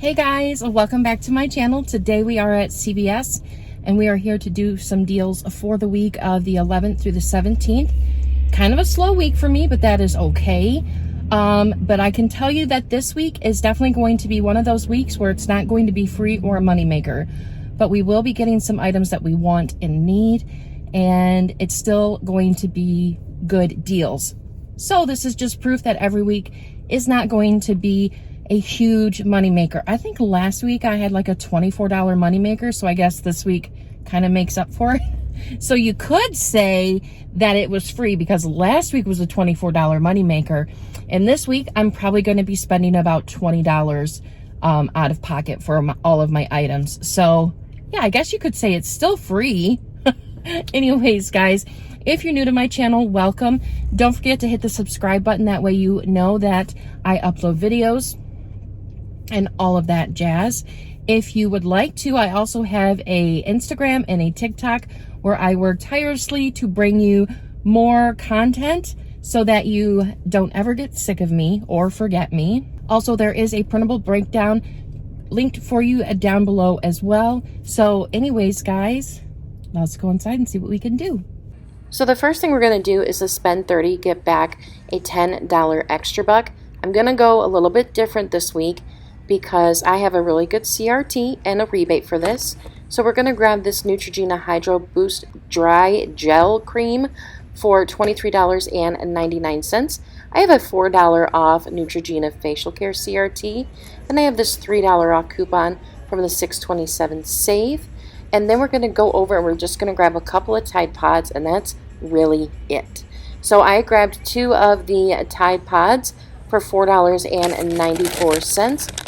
Hey guys, welcome back to my channel. Today we are at CVS and we are here to do some deals for the week of the 11th through the 17th. Kind of a slow week for me, but that is okay. But I can tell you that this week is definitely going to be one of those weeks where it's not going to be free or a moneymaker. But we will be getting some items that we want and need, and it's still going to be good deals. So this is just proof that every week is not going to be a huge moneymaker. I think last week I had like a $24 moneymaker, so I guess this week kind of makes up for it. So you could say that it was free because last week was a $24 moneymaker, and this week I'm probably going to be spending about $20 out of pocket for all of my items. So yeah, I guess you could say it's still free. Anyways, guys, if you're new to my channel, welcome. Don't forget to hit the subscribe button. That way you know that I upload videos and all of that jazz. If you would like to, I also have a Instagram and a TikTok where I work tirelessly to bring you more content so that you don't ever get sick of me or forget me. Also, there is a printable breakdown linked for you down below as well. So anyways, guys, let's go inside and see what we can do. So the first thing we're going to do is to spend $30, get back a $10 extra buck. I'm going to go a little bit different this week because I have a really good CRT and a rebate for this. So we're going to grab this Neutrogena Hydro Boost Dry Gel Cream for $23.99. I have a $4 off Neutrogena Facial Care CRT, and I have this $3 off coupon from the 627 Save. And then we're going to go over and we're just going to grab a couple of Tide Pods, and that's really it. So I grabbed 2 of the Tide Pods for $4.94.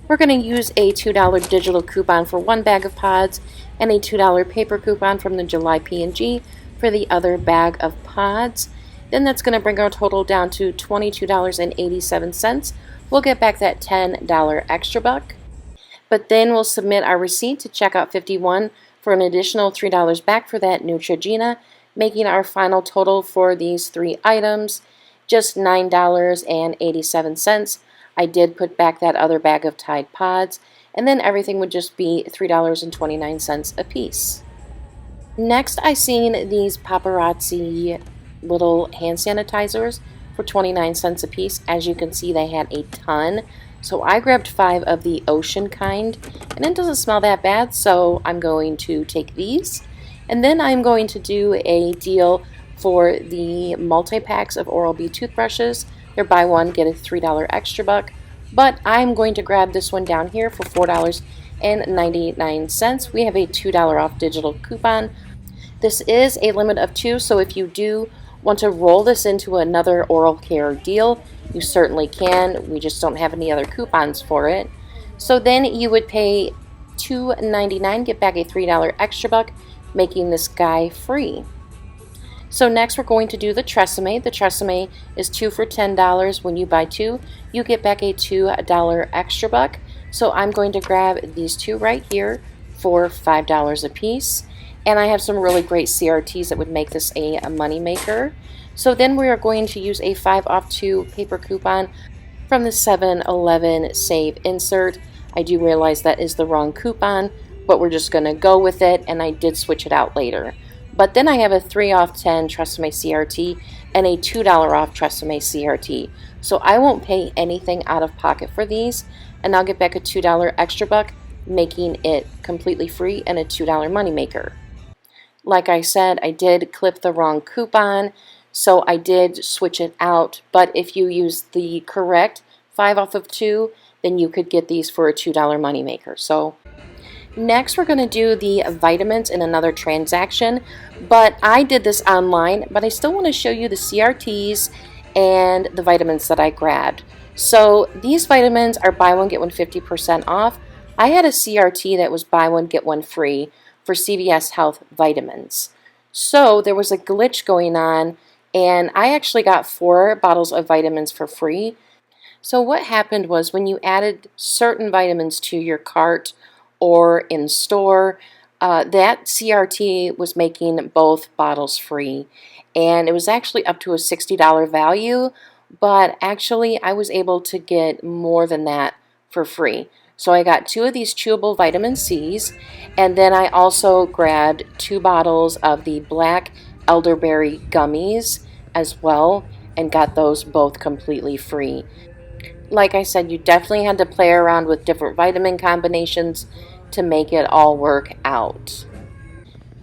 We're going to use a $2 digital coupon for 1 bag of pods and a $2 paper coupon from the July P&G for the other bag of pods. Then that's going to bring our total down to $22.87. We'll get back that $10 extra buck. But then we'll submit our receipt to checkout 51 for an additional $3 back for that Neutrogena, making our final total for these 3 items just $9.87. I did put back that other bag of Tide Pods, and then everything would just be $3.29 a piece. Next, I seen these Paparazzi little hand sanitizers for 29 cents a piece. As you can see, they had a ton. So I grabbed 5 of the ocean kind, and it doesn't smell that bad, so I'm going to take these. And then I'm going to do a deal for the multi-packs of Oral-B toothbrushes. They're buy one, get a $3 extra buck. But I'm going to grab this one down here for $4.99. We have a $2 off digital coupon. This is a limit of 2, so if you do want to roll this into another oral care deal, you certainly can. We just don't have any other coupons for it. So then you would pay $2.99, get back a $3 extra buck, making this guy free. So next we're going to do the Tresemmé. The Tresemmé is 2 for $10. When you buy 2, you get back a $2 extra buck. So I'm going to grab these 2 right here for $5 a piece. And I have some really great CRTs that would make this a money maker. So then we are going to use a 5 off 2 paper coupon from the 7-Eleven Save insert. I do realize that is the wrong coupon, but we're just going to go with it, and I did switch it out later. But then I have a 3 off 10 Tresemmé CRT and a $2 off Tresemmé CRT. So I won't pay anything out of pocket for these, and I'll get back a $2 extra buck, making it completely free and a $2 moneymaker. Like I said, I did clip the wrong coupon, so I did switch it out. But if you use the correct 5 off of 2, then you could get these for a $2 moneymaker. So next we're going to do the vitamins in another transaction, but I did this online, but I still want to show you the CRTs and the vitamins that I grabbed. So these vitamins are buy one get one 50% off. I had a CRT that was buy one get one free for CVS Health vitamins. So there was a glitch going on, and I actually got 4 bottles of vitamins for free. So what happened was when you added certain vitamins to your cart or in store, that CRT was making both bottles free, and it was actually up to a $60 value, but actually I was able to get more than that for free. So I got 2 of these chewable vitamin C's, and then I also grabbed 2 bottles of the black elderberry gummies as well, and got those both completely free. Like I said, you definitely had to play around with different vitamin combinations to make it all work out.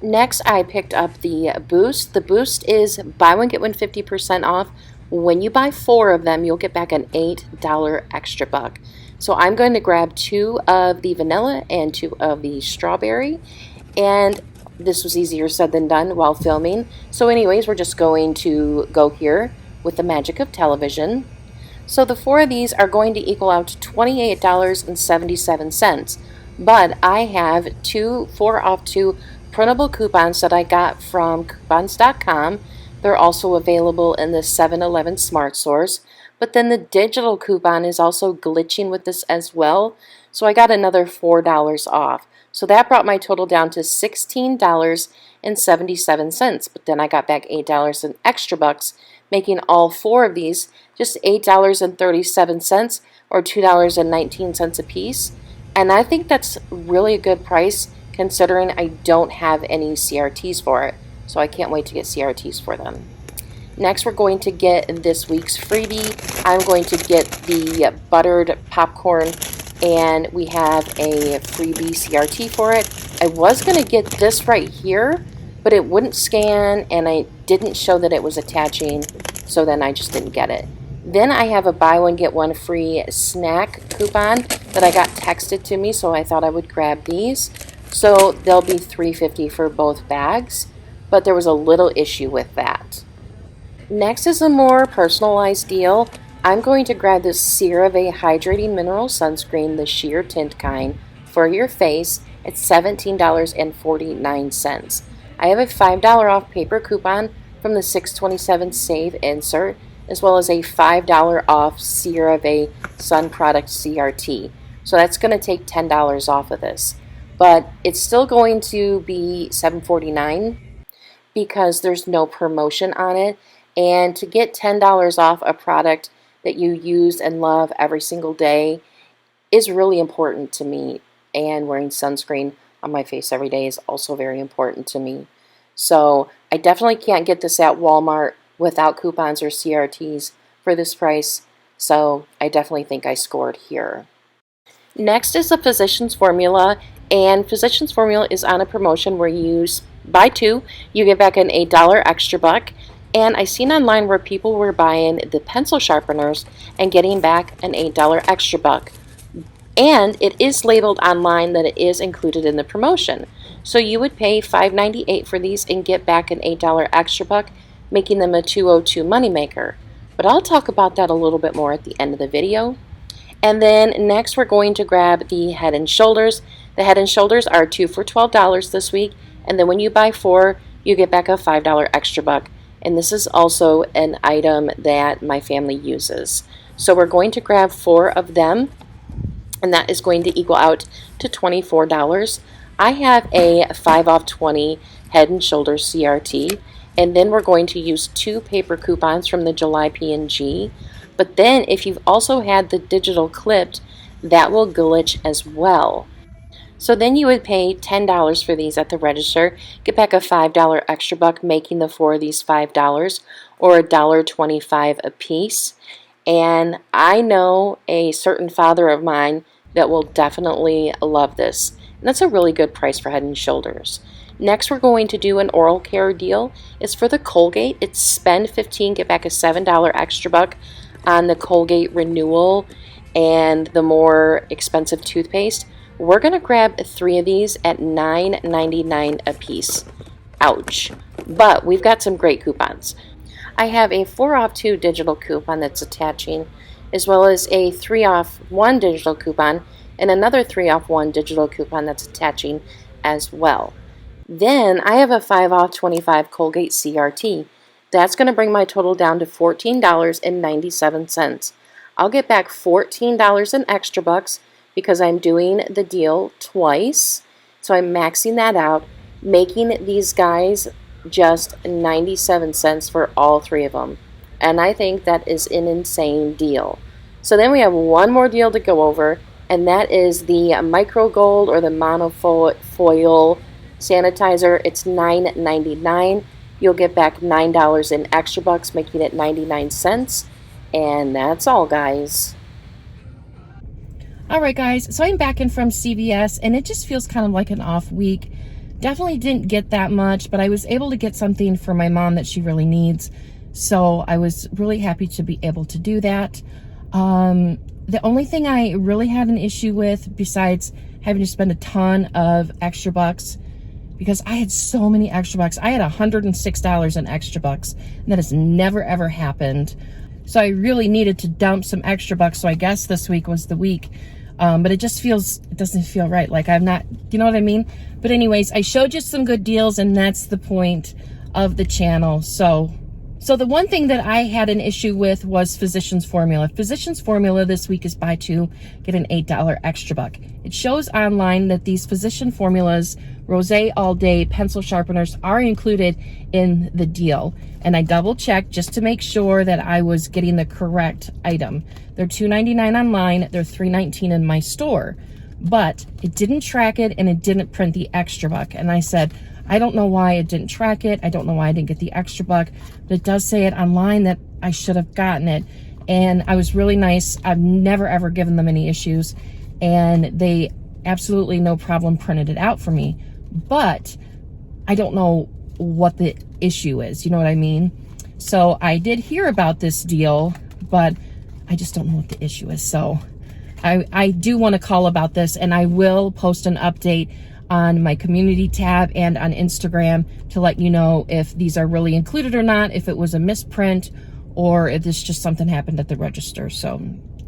Next, I picked up the Boost. The Boost is buy one, get one 50% off. When you buy 4 of them, you'll get back an $8 extra buck. So I'm going to grab 2 of the vanilla and 2 of the strawberry. And this was easier said than done while filming. So anyways, we're just going to go here with the magic of television. So the 4 of these are going to equal out to $28.77. But I have 4 off 2 printable coupons that I got from coupons.com. They're also available in the 7-Eleven Smart Source. But then the digital coupon is also glitching with this as well. So I got another $4 off. So that brought my total down to $16.77. But then I got back $8 in extra bucks, making all 4 of these just $8.37 or $2.19 a piece. And I think that's really a good price considering I don't have any CRTs for it. So I can't wait to get CRTs for them. Next, we're going to get this week's freebie. I'm going to get the buttered popcorn, and we have a freebie CRT for it. I was going to get this right here, but it wouldn't scan, and I didn't show that it was attaching, so then I just didn't get it. Then I have a buy one, get one free snack coupon that I got texted to me, so I thought I would grab these. So they'll be $3.50 for both bags, but there was a little issue with that. Next is a more personalized deal. I'm going to grab this CeraVe Hydrating Mineral Sunscreen, the sheer tint kind, for your face. It's $17.49. I have a $5 off paper coupon from the 627 Save insert, as well as a $5 off CeraVe Sun Product CRT. So that's going to take $10 off of this. But it's still going to be $7.49 because there's no promotion on it. And to get $10 off a product that you use and love every single day is really important to me. And wearing sunscreen on my face every day is also very important to me. So I definitely can't get this at Walmart without coupons or CRTs for this price. So I definitely think I scored here. Next is the Physicians Formula. And Physicians Formula is on a promotion where you buy 2, you get back an $8 extra buck. And I seen online where people were buying the pencil sharpeners and getting back an $8 extra buck. And it is labeled online that it is included in the promotion. So you would pay $5.98 for these and get back an $8 extra buck, making them a $2.02 moneymaker. But I'll talk about that a little bit more at the end of the video. And then next we're going to grab the Head and Shoulders. The Head and Shoulders are 2 for $12 this week. And then when you buy 4, you get back a $5 extra buck. And this is also an item that my family uses. So we're going to grab 4 of them, and that is going to equal out to $24. I have a 5 off 20 Head and Shoulders CRT, and then we're going to use 2 paper coupons from the July P&G. But then if you've also had the digital clipped, that will glitch as well. So then you would pay $10 for these at the register, get back a $5 extra buck, making the 4 of these $5 or $1.25 a piece. And I know a certain father of mine that will definitely love this. And that's a really good price for Head and Shoulders. Next, we're going to do an oral care deal. It's for the Colgate. It's spend $15, get back a $7 extra buck on the Colgate Renewal and the more expensive toothpaste. We're going to grab 3 of these at $9.99 a piece. Ouch. But we've got some great coupons. I have a 4 off 2 digital coupon that's attaching, as well as a 3 off 1 digital coupon and another 3 off 1 digital coupon that's attaching as well. Then I have a 5 off 25 Colgate CRT. That's going to bring my total down to $14.97. I'll get back $14 in extra bucks because I'm doing the deal twice. So I'm maxing that out, making these guys just 97 cents for all 3 of them. And I think that is an insane deal. So then we have one more deal to go over, and that is the Micro Gold or the monofoil sanitizer. It's $9.99. You'll get back $9 in extra bucks, making it 99 cents. And that's all, guys. All right, guys, so I'm back in from CVS, and it just feels kind of like an off week. Definitely didn't get that much, but I was able to get something for my mom that she really needs. So I was really happy to be able to do that. The only thing I really had an issue with, besides having to spend a ton of extra bucks, because I had so many extra bucks. I had $106 in extra bucks, and that has never, ever happened. So I really needed to dump some extra bucks. So I guess this week was the week. But it doesn't feel right. Like I'm not, you know what I mean? But anyways, I showed you some good deals, and that's the point of the channel. So the one thing that I had an issue with was Physicians Formula. Physicians Formula this week is buy two, get an $8 extra buck. It shows online that these Physician Formulas, Rosé All Day, pencil sharpeners are included in the deal. And I double checked just to make sure that I was getting the correct item. They're $2.99 online, they're $3.19 in my store. But it didn't track it, and it didn't print the extra buck. And I said, I don't know why it didn't track it. I don't know why I didn't get the extra buck, but it does say it online that I should have gotten it. And I was really nice. I've never, ever given them any issues, and they absolutely no problem printed it out for me. But I don't know what the issue is. You know what I mean? So I did hear about this deal, but I just don't know what the issue is. So I do want to call about this, and I will post an update on my community tab and on Instagram to let you know if these are really included or not, if it was a misprint, or if this just something happened at the register. So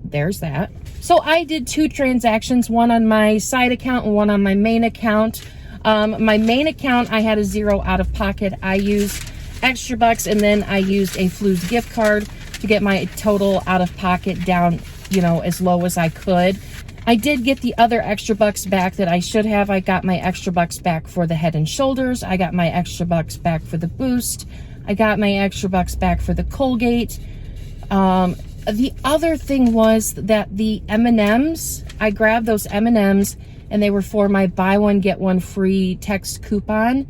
there's that. So I did two transactions, one on my side account and one on my main account. My main account, I had a $0 out of pocket. I used extra bucks, and then I used a Fluz gift card to get my total out of pocket down, you know, as low as I could. I did get the other extra bucks back that I should have. I got my extra bucks back for the Head and Shoulders. I got my extra bucks back for the Boost. I got my extra bucks back for the Colgate. The other thing was that the M&Ms, I grabbed those M&Ms, and they were for my buy one, get one free text coupon,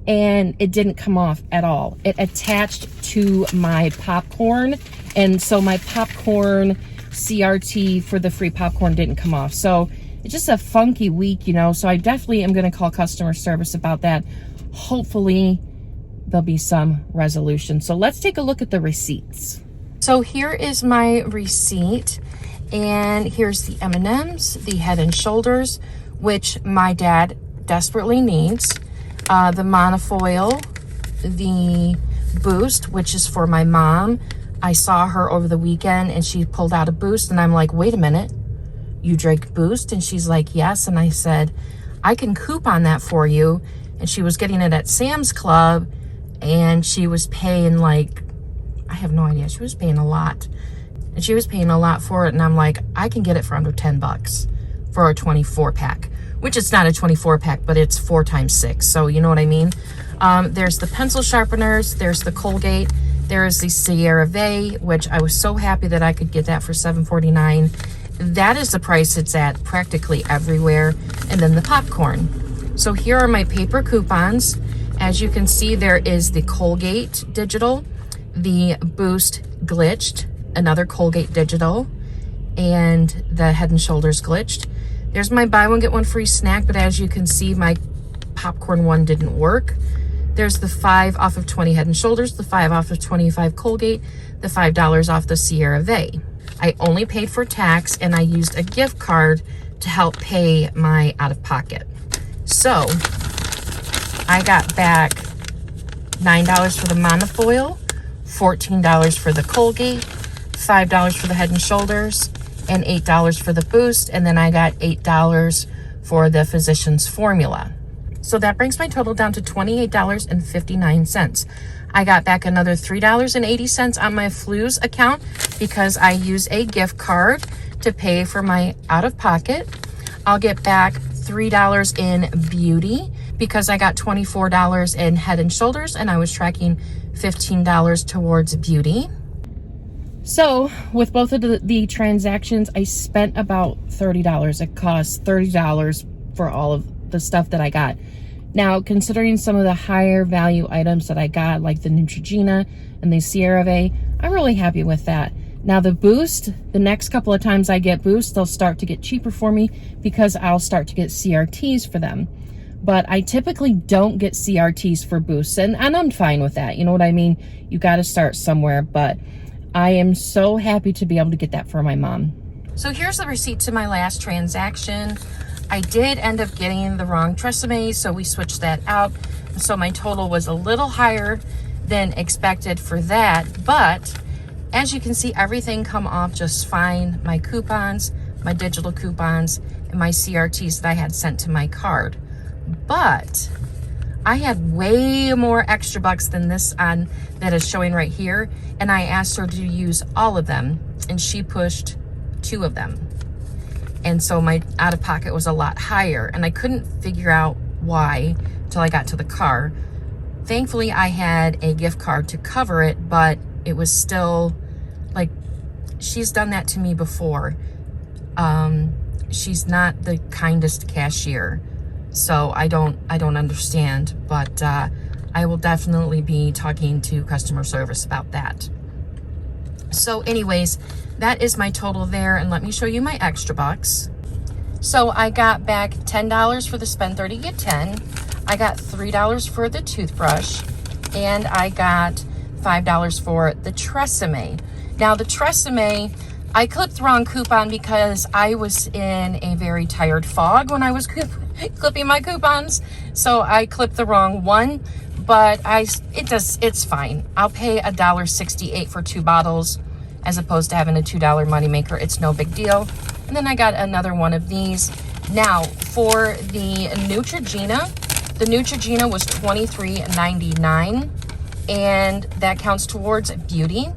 and it didn't come off at all. It attached to my popcorn, and so my popcorn CRT for the free popcorn didn't come off. So it's just a funky week, you know, so I definitely am going to call customer service about that. Hopefully there'll be some resolution. So let's take a look at the receipts. So here is my receipt, and here's the M&Ms, the Head and Shoulders, which my dad desperately needs, the monofoil, the Boost, which is for my mom. I saw her over the weekend, and she pulled out a Boost, and I'm like, wait a minute, you drink Boost? And she's like, yes. And I said, I can coupon that for you. And she was getting it at Sam's Club, and she was paying like, I have no idea, she was paying a lot. And she was paying a lot for it, and I'm like, I can get it for under 10 bucks for a 24 pack, which it's not a 24 pack, but it's 4 times 6. So you know what I mean? There's the pencil sharpeners, there's the Colgate, there's the CeraVe, which I was so happy that I could get that for $7.49. That is the price it's at practically everywhere. And then the popcorn. So here are my paper coupons. As you can see, there is the Colgate digital, the Boost glitched, another Colgate digital, and the Head and Shoulders glitched. There's my buy one, get one free snack, but as you can see, my popcorn one didn't work. There's the 5 off of 20 Head and Shoulders, the 5 off of 25 Colgate, the $5 off the CeraVe. I only paid for tax, and I used a gift card to help pay my out-of-pocket. So I got back $9 for the monofoil, $14 for the Colgate, $5 for the Head and Shoulders, and $8 for the Boost, and then I got $8 for the Physicians Formula. So that brings my total down to $28.59. I got back another $3.80 on my Fluz account because I use a gift card to pay for my out-of-pocket. I'll get back $3 in beauty because I got $24 in Head and Shoulders, and I was tracking $15 towards beauty. So with both of the transactions, I spent about $30. It cost $30 for all of the stuff that I got. Now, considering some of the higher value items that I got, like the Neutrogena and the CeraVe, I'm really happy with that. Now the Boost, the next couple of times I get Boost, they'll start to get cheaper for me because I'll start to get CRTs for them. But I typically don't get CRTs for Boosts, and I'm fine with that. You know what I mean? You got to start somewhere, but I am so happy to be able to get that for my mom. So here's the receipt to my last transaction. I did end up getting the wrong Tresemmé, so we switched that out. So my total was a little higher than expected for that, but as you can see, everything come off just fine. My coupons, my digital coupons, and my CRTs that I had sent to my card. But I had way more extra bucks than this on that is showing right here, and I asked her to use all of them, and she pushed 2 of them. And so my out-of-pocket was a lot higher, and I couldn't figure out why till I got to the car. Thankfully, I had a gift card to cover it, but it was still, like, she's done that to me before. She's not the kindest cashier, so I don't understand, but I will definitely be talking to customer service about that. So anyways, that is my total there, and let me show you my extra bucks. So I got back $10 for the spend 30 get 10. I got $3 for the toothbrush, and I got $5 for the Tresemmé. Now the Tresemmé, I clipped the wrong coupon because I was in a very tired fog when I was clipping my coupons, so I clipped the wrong one. But it's fine. I'll pay $1.68 for 2 bottles as opposed to having a $2 moneymaker. It's no big deal. And then I got another one of these. Now for the Neutrogena was $23.99, and that counts towards beauty.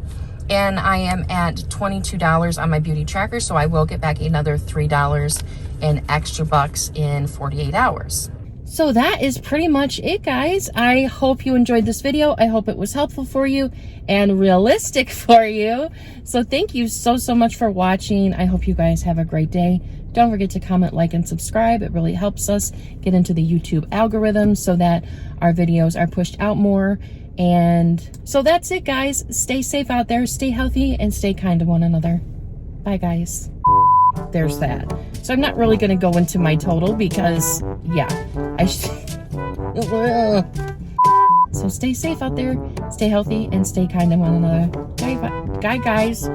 And I am at $22 on my beauty tracker, so I will get back another $3 in extra bucks in 48 hours. So that is pretty much it, guys. I hope you enjoyed this video. I hope it was helpful for you and realistic for you. So thank you so much for watching. I hope you guys have a great day. Don't forget to comment, like, and subscribe. It really helps us get into the YouTube algorithm so that our videos are pushed out more. And so that's it, guys. Stay safe out there, stay healthy, and stay kind to one another. Bye, guys. There's that. So I'm not really going to go into my total because, yeah, so stay safe out there, stay healthy, and stay kind to one another. Guy guys.